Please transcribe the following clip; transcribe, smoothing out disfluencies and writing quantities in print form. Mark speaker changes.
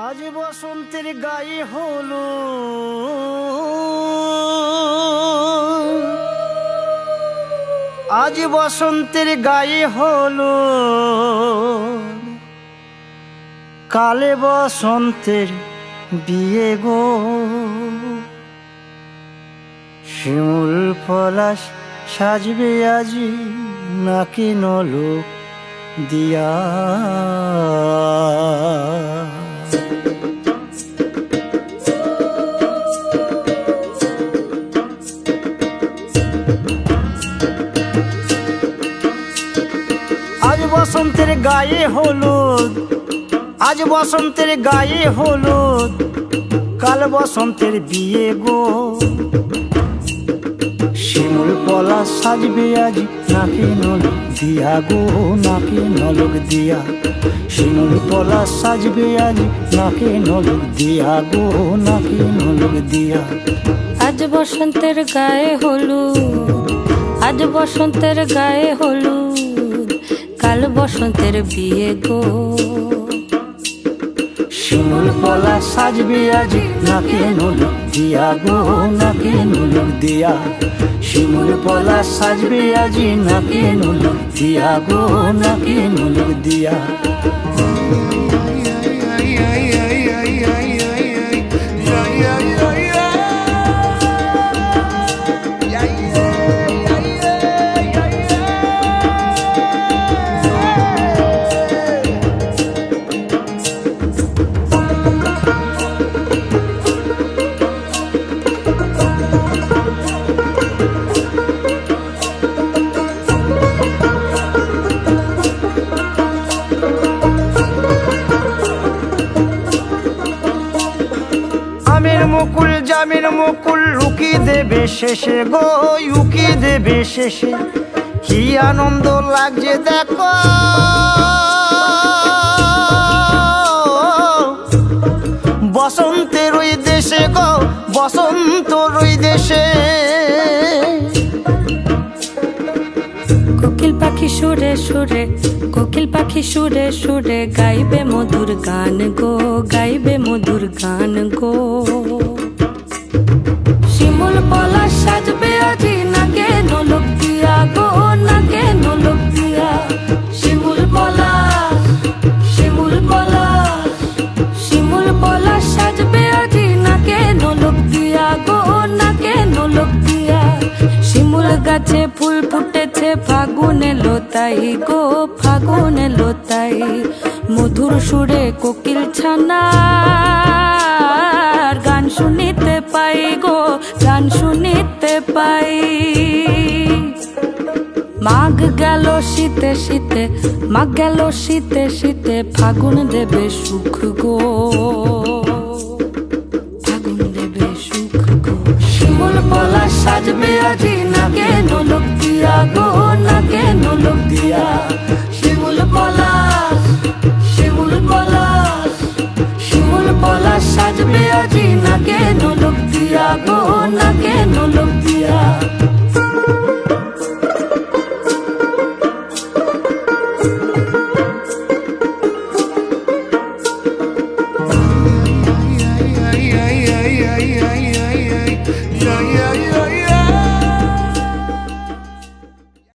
Speaker 1: আজ বসন্তের গায়ে হলো আজ বসন্তের গায়ে হলো কালে বসন্তের বিয়ে গো শিমুল পলাশ সাজবে আজি নাকি নলক দিয়া আজ বসন্তের গায়ে হলুদ আজ বসন্তের গায়ে হলুদ কাল বসন্তের বিয়ে গো শিমুল পলাশ সাজবে আজ নাকি নলক দিয়া গো নাকি নলক দিয়া শিমুল পলাশ সাজবে আজ নাকি নলক দিয়া গো নাকি নলক দিয়া
Speaker 2: আজ বসন্তের গায়ে হলুদ আজ বসন্তের গায়ে হলুদ কাল বসন্তের বিয়ে গো
Speaker 1: শিমুল পলাশ সাজবে আজ নাকি নলক দিয়া গো নাকি নলক দিয়া শিমুল পলাশ সাজবে আজ নাকি নলক দিয়া গো নাকি নলক দিয়া মুকুল জামিন মুকুল লুকি দেবে শেষে গো উকি দেবে শেষে কি আনন্দ লাগছে দেখো বসন্তের ওই দেশে গো বসন্তর ওই দেশে
Speaker 2: কোকিল পাখি সুরে সুরে কোকিল পাখি সুরে সুরে গাইবে মধুর গান গো গাইবে মধুর গান গো শিমুল পলাশ সাজবে আজি নাকে নলক দিয়া গো নাকে নলক দিয়া শিমুল পলাশ শিমুল পলাশ শিমুল পলাশ সাজবে আজি নাকে নলক দিয়া গো নাকে নলক দিয়া শিমুল গাছে ফুল ফুটেছে ফাগুনে লোতাই গো ফাগুনে লোতাই মধুর সুরে কোকিল ছানার গান শুনিতে পাই গো গান শুনিতে পাই মাঘ গেল শীতে শীতে মাঘ গেল শীতে শীতে ফাগুন দেবে সুখ গো ফাগুন দেবে সুখ গো শিমুল পলাশ সাজবে আজি নাকে নলক দিয়া গো